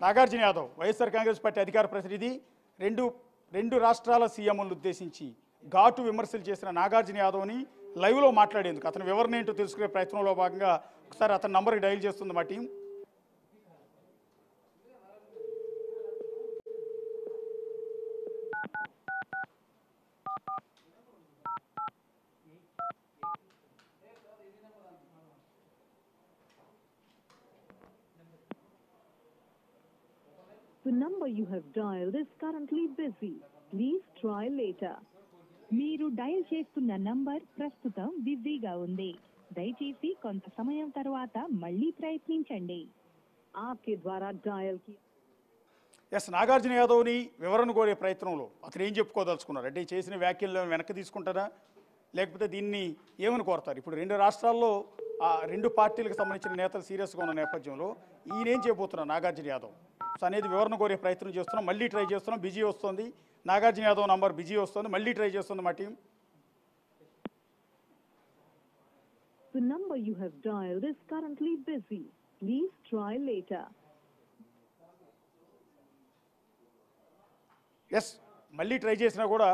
Nagarjuna Yadav YSR Congress party అధికార ప్రతినిధి రెండు రాష్ట్రాల సీఎంలను ఉద్దేశించి ఘాటు విమర్శలు చేసిన నాగార్జున యాదవ్ని లైవ్లో మాట్లాడేందుకు అతని వివరణ ఏంటో తెలుసుకునే ప్రయత్నంలో భాగంగా ఒకసారి అతని నంబర్కి డైల్ చేస్తుంది మా team. The number you have dialed is currently busy. Please try later. మీరు డయల్ చేస్తున్న నంబర్ ప్రస్తుతం బిజీగా ఉంది. దయచేసి కొంత సమయం తర్వాత మళ్ళీ ప్రయత్నించండి. आपके द्वारा डायल की నాగార్జున యాదవ్ని వివరణ కోరే ప్రయత్నంలో అతను ఏం చెప్పుకోదలుచుకున్నారు అంటే చేసిన వ్యాఖ్యలను వెనక్కి తీసుకుంటారా లేకపోతే దీన్ని ఏమని కోరతారు? ఇప్పుడు రెండు రాష్ట్రాల్లో ఆ రెండు పార్టీలకు సంబంధించిన నేతలు సీరియస్గా ఉన్న నేపథ్యంలో ఈయనేం చేయబోతున్నారు నాగార్జున యాదవ్ సో అనేది వివరణ కోరే ప్రయత్నం చేస్తున్నాం. మళ్ళీ ట్రై చేస్తున్నాం, బిజీ వస్తుంది. నాగార్జున యాదవ్ నంబర్ బిజీ వస్తుంది, మళ్ళీ ట్రై చేస్తుంది మా team. The number you have dialed is currently busy. Please try later. మళ్ళీ ట్రై చేసినా కూడా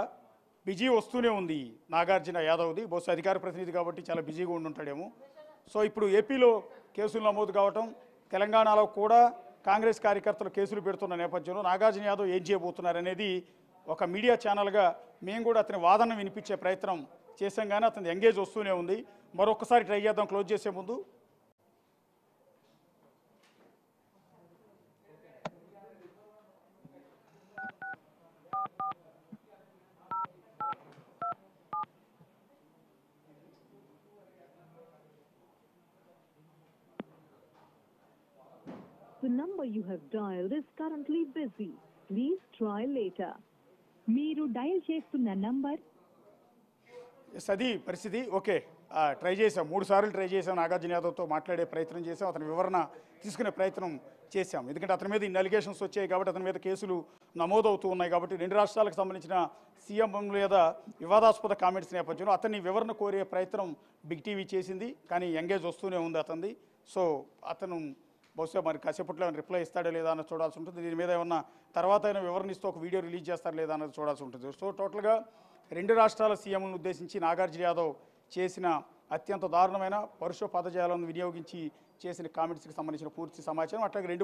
బిజీ వస్తూనే ఉంది నాగార్జున యాదవ్ది. బహుశా అధికార ప్రతినిధి కాబట్టి చాలా బిజీగా ఉండుంటాడేమో. సో ఇప్పుడు ఏపీలో కేసులు నమోదు కావటం, తెలంగాణలో కూడా కాంగ్రెస్ కార్యకర్తలు కేసులు పెడుతున్న నేపథ్యంలో నాగార్జున యాదవ్ ఏం చేయబోతున్నారు అనేది ఒక మీడియా ఛానల్గా మేము కూడా అతని వాదన వినిపించే ప్రయత్నం చేసాం, కానీ అతని ఎంగేజ్ వస్తూనే ఉంది. మరొకసారి ట్రై చేద్దాం క్లోజ్ చేసే ముందు. The number you have dialed is currently busy. Please try later. మీరు డయల్ చేస్తున్న నంబర్ అది పరిస్థితి. ఓకే, ట్రై చేసాం, 3 సార్లు ట్రై చేసాం. నాగార్జున యాదవ్తో మాట్లాడే ప్రయత్నం చేసాం, అతని వివరణ తీసుకునే ప్రయత్నం చేశాం. ఎందుకంటే అతని మీద ఇన్ని అలిగేషన్స్ వచ్చాయి కాబట్టి, అతని మీద కేసులు నమోదవుతూ ఉన్నాయి కాబట్టి, రెండు రాష్ట్రాలకు సంబంధించిన సీఎం మీద వివాదాస్పద కామెంట్స్ నేపథ్యంలో అతన్ని వివరణ కోరే ప్రయత్నం బిగ్ టీవీ చేసింది, కానీ ఎంగేజ్ వస్తూనే ఉంది అతనిది. సో అతను బహుశా మరి కాసేపట్లో రిప్లై ఇస్తాడో లేదా అన్నది చూడాల్సి ఉంటుంది. దీని మీద ఏమన్నా తర్వాత అయినా వివరణ ఇస్తూ ఒక వీడియో రిలీజ్ చేస్తారా లేదా అన్నది చూడాల్సి ఉంటుంది. సో టోటల్గా రెండు రాష్ట్రాల సీఎంలను ఉద్దేశించి నాగార్జున యాదవ్ చేసిన అత్యంత దారుణమైన పరుష పదజాలను వినియోగించి చేసిన కామెంట్స్కి సంబంధించిన పూర్తి సమాచారం, అట్లాగే రెండు